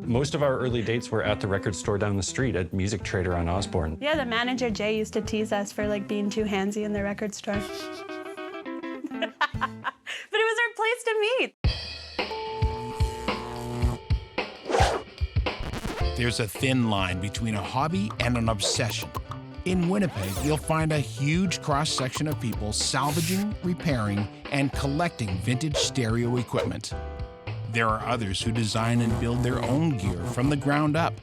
Most of our early dates were at the record store down the street at Music Trader on Osborne. Yeah, the manager, Jay, used to tease us for like being too handsy in the record store. But it was our place to meet. There's a thin line between a hobby and an obsession. In Winnipeg, you'll find a huge cross-section of people salvaging, repairing, and collecting vintage stereo equipment. There are others who design and build their own gear from the ground up.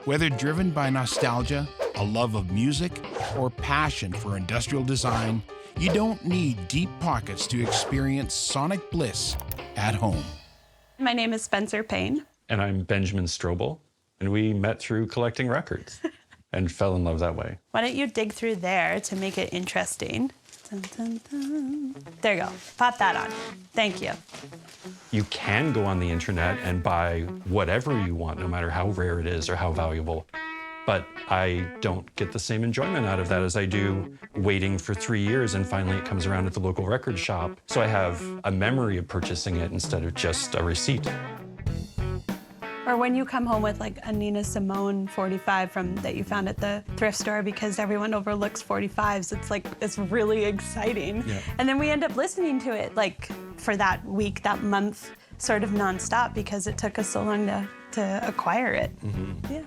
Whether driven by nostalgia, a love of music, or passion for industrial design, you don't need deep pockets to experience sonic bliss at home. My name is Spencer Payne. And I'm Benjamin Strobel, and we met through collecting records and fell in love that way. Why don't you dig through there to make it interesting? Dun, dun, dun. There you go. Pop that on. Thank you. You can go on the internet and buy whatever you want, no matter how rare it is or how valuable. But I don't get the same enjoyment out of that as I do waiting for 3 years and finally it comes around at the local record shop. So I have a memory of purchasing it instead of just a receipt. Or when you come home with like a Nina Simone 45 that you found at the thrift store because everyone overlooks 45s, it's really exciting. Yeah. And then we end up listening to it like for that week, that month, sort of nonstop because it took us so long to acquire it. Mm-hmm. Yeah.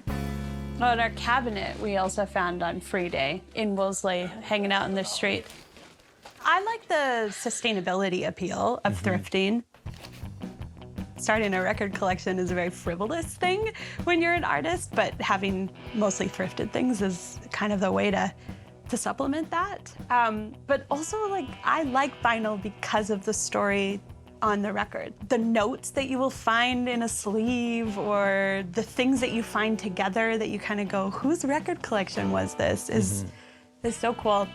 Oh, in our cabinet, we also found on Free Day in Wolseley, hanging out in the street. I like the sustainability appeal of thrifting. Starting a record collection is a very frivolous thing when you're an artist, but having mostly thrifted things is kind of the way to supplement that. But also, like, I like vinyl because of the story on the record. The notes that you will find in a sleeve or the things that you find together that you kind of go, whose record collection was this? Is so cool.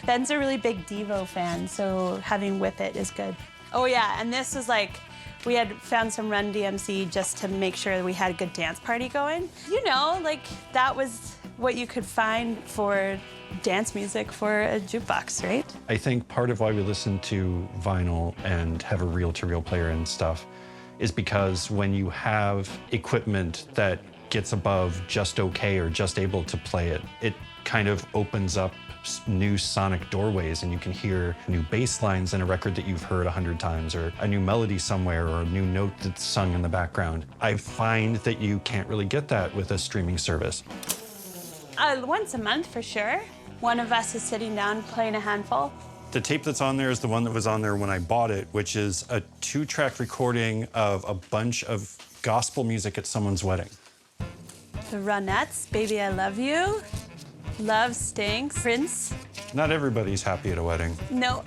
Ben's a really big Devo fan, so having Whip It is good. Oh yeah, and this was like, we had found some Run DMC just to make sure that we had a good dance party going. You know, like that was what you could find for dance music for a jukebox, right? I think part of why we listen to vinyl and have a reel-to-reel player and stuff is because when you have equipment that gets above just okay or just able to play it, it kind of opens up new sonic doorways and you can hear new bass lines in a record that you've heard 100 times or a new melody somewhere or a new note that's sung in the background. I find that you can't really get that with a streaming service. Once a month for sure. One of us is sitting down playing a handful. The tape that's on there is the one that was on there when I bought it, which is a 2-track recording of a bunch of gospel music at someone's wedding. The Ronettes, Baby I Love You, Love Stinks, Prince. Not everybody's happy at a wedding. No.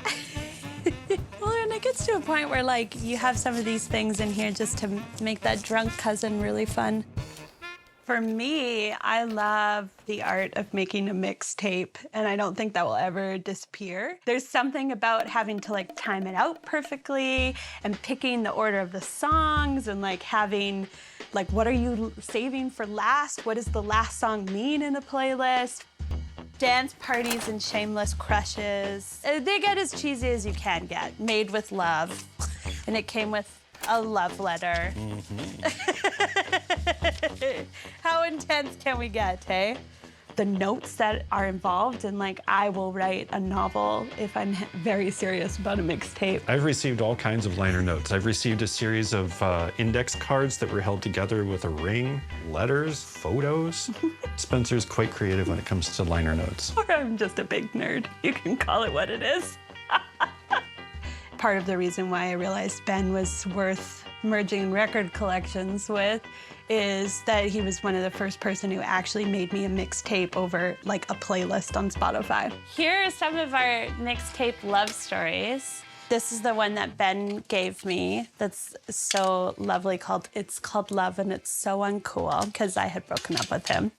Well, and it gets to a point where, like, you have some of these things in here just to make that drunk cousin really fun. For me, I love the art of making a mixtape, and I don't think that will ever disappear. There's something about having to, like, time it out perfectly and picking the order of the songs and, like, having, like, what are you saving for last? What does the last song mean in a playlist? Dance parties and shameless crushes. They get as cheesy as you can get, made with love. And it came with a love letter. How intense can we get, hey? The notes that are involved, and like, I will write a novel if I'm very serious about a mixtape. I've received all kinds of liner notes. I've received a series of index cards that were held together with a ring, letters, photos. Spencer's quite creative when it comes to liner notes. Or I'm just a big nerd. You can call it what it is. Part of the reason why I realized Ben was worth merging record collections with is that he was one of the first person who actually made me a mixtape over like a playlist on Spotify. Here are some of our mixtape love stories. This is the one that Ben gave me that's so lovely, it's called Love, and it's so uncool because I had broken up with him.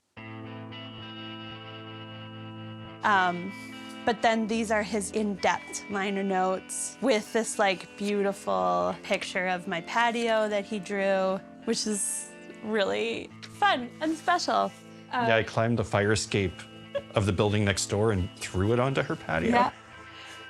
But then these are his in-depth liner notes with this like beautiful picture of my patio that he drew, which is really fun and special. Yeah, I climbed the fire escape of the building next door and threw it onto her patio. Yeah.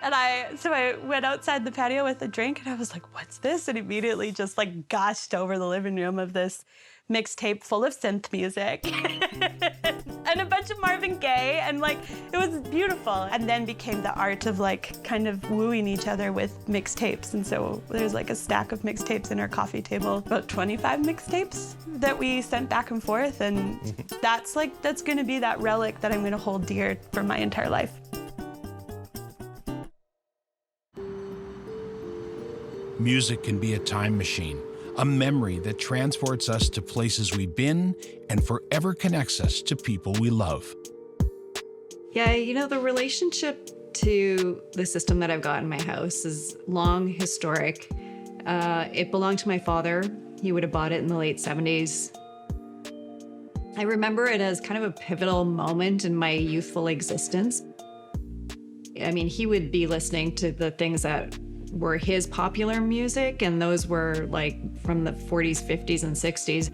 So I went outside the patio with a drink, and I was like, what's this? And immediately just like gushed over the living room of this mixtape full of synth music and a bunch of Marvin Gaye, and like it was beautiful. And then became the art of like kind of wooing each other with mixtapes. And so there's like a stack of mixtapes in our coffee table, about 25 mixtapes that we sent back and forth. And that's gonna be that relic that I'm gonna hold dear for my entire life. Music can be a time machine, a memory that transports us to places we've been and forever connects us to people we love. Yeah, you know, the relationship to the system that I've got in my house is long, historic. It belonged to my father. He would have bought it in the late 70s. I remember it as kind of a pivotal moment in my youthful existence. I mean, he would be listening to the things that were his popular music, and those were like from the 40s, 50s, and 60s.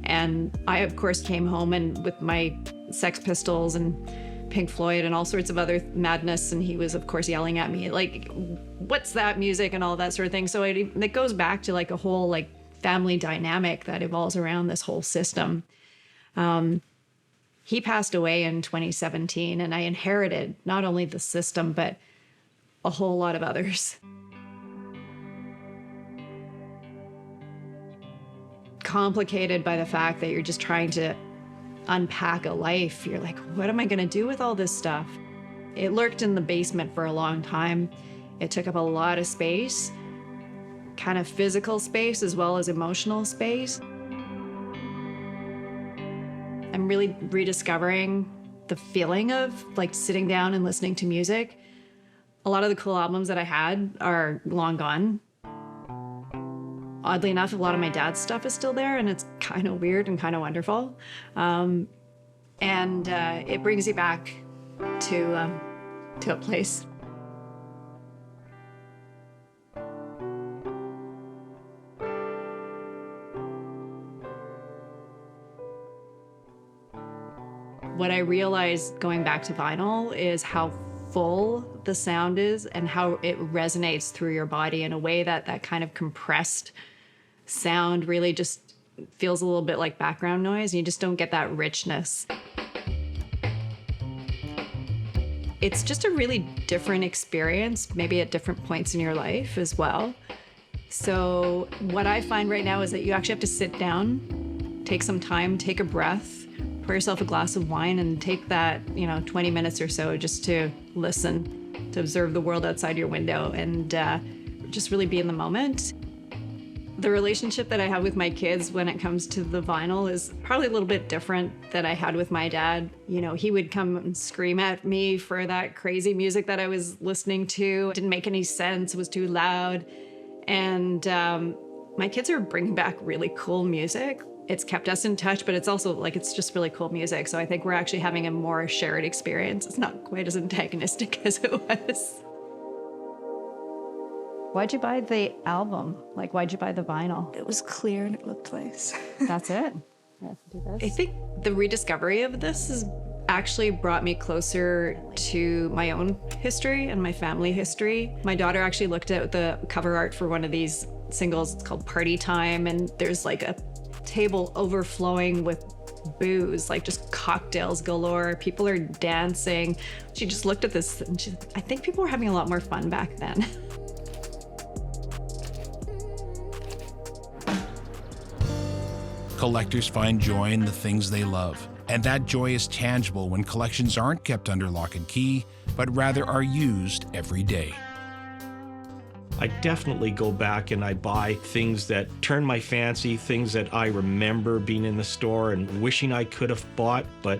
And I, of course, came home and with my Sex Pistols and Pink Floyd and all sorts of other madness, and he was, of course, yelling at me like, what's that music and all that sort of thing. So it goes back to like a whole like family dynamic that evolves around this whole system. He passed away in 2017, and I inherited not only the system, but a whole lot of others. Complicated by the fact that you're just trying to unpack a life. You're like, what am I going to do with all this stuff? It lurked in the basement for a long time. It took up a lot of space, kind of physical space as well as emotional space. I'm really rediscovering the feeling of like sitting down and listening to music. A lot of the cool albums that I had are long gone. Oddly enough, a lot of my dad's stuff is still there, and it's kind of weird and kind of wonderful. It brings you back to a place. What I realized going back to vinyl is how full the sound is and how it resonates through your body in a way that kind of compressed sound really just feels a little bit like background noise. You just don't get that richness. It's just a really different experience, maybe at different points in your life as well. So what I find right now is that you actually have to sit down, take some time, take a breath, pour yourself a glass of wine, and take that, 20 minutes or so just to listen, to observe the world outside your window, and just really be in the moment. The relationship that I have with my kids when it comes to the vinyl is probably a little bit different than I had with my dad. He would come and scream at me for that crazy music that I was listening to. It didn't make any sense, it was too loud. And my kids are bringing back really cool music. It's kept us in touch, but it's also like, it's just really cool music. So I think we're actually having a more shared experience. It's not quite as antagonistic as it was. Why'd you buy the album? Like, why'd you buy the vinyl? It was clear and it looked nice. That's it. I think the rediscovery of this has actually brought me closer to my own history and my family history. My daughter actually looked at the cover art for one of these singles. It's called Party Time, and there's like a table overflowing with booze, like just cocktails galore. People are dancing. She just looked at this and I think people were having a lot more fun back then. Collectors find joy in the things they love, and that joy is tangible when collections aren't kept under lock and key, but rather are used every day. I definitely go back and I buy things that turn my fancy, things that I remember being in the store and wishing I could have bought, but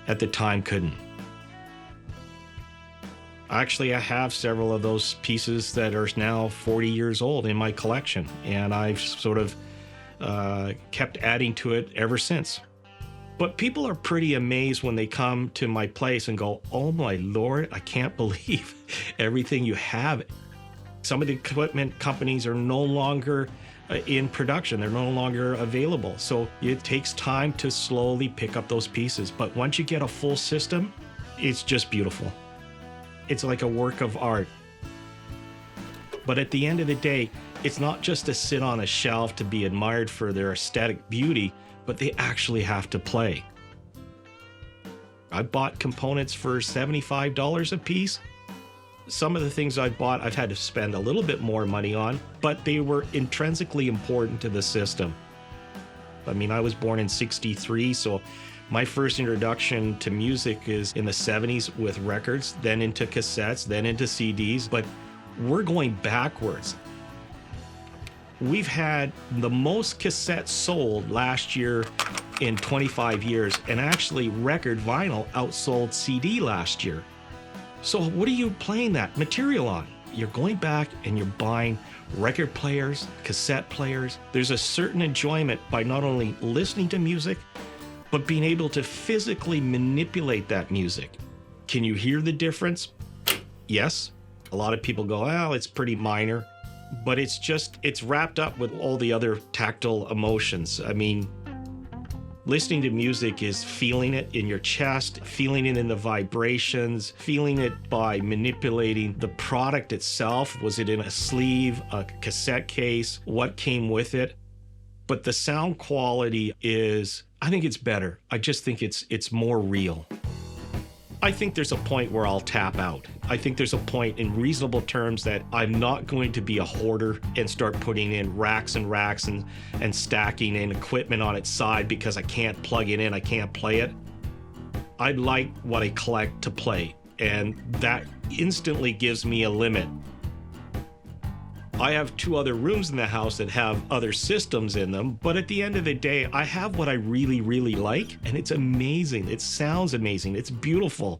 at the time couldn't. Actually, I have several of those pieces that are now 40 years old in my collection, and I've sort of kept adding to it ever since. But people are pretty amazed when they come to my place and go, oh my Lord, I can't believe everything you have. Some of the equipment companies are no longer in production. They're no longer available. So it takes time to slowly pick up those pieces. But once you get a full system, it's just beautiful. It's like a work of art. But at the end of the day, it's not just to sit on a shelf to be admired for their aesthetic beauty, but they actually have to play. I bought components for $75 a piece. Some of the things I bought, I've had to spend a little bit more money on, but they were intrinsically important to the system. I mean, I was born in '63, so my first introduction to music is in the '70s with records, then into cassettes, then into CDs, but we're going backwards. We've had the most cassettes sold last year in 25 years, and actually record vinyl outsold CD last year. So what are you playing that material on? You're going back and you're buying record players, cassette players. There's a certain enjoyment by not only listening to music, but being able to physically manipulate that music. Can you hear the difference? Yes. A lot of people go, well, it's pretty minor, but it's wrapped up with all the other tactile emotions. I mean, listening to music is feeling it in your chest, feeling it in the vibrations, feeling it by manipulating the product itself. Was it in a sleeve, a cassette case? What came with it? But the sound quality is, I think it's better. I just think it's more real. I think there's a point where I'll tap out. I think there's a point in reasonable terms that I'm not going to be a hoarder and start putting in racks and racks and stacking in equipment on its side because I can't plug it in, I can't play it. I like what I collect to play, and that instantly gives me a limit. I have 2 other rooms in the house that have other systems in them, but at the end of the day, I have what I really, really like, and it's amazing. It sounds amazing. It's beautiful.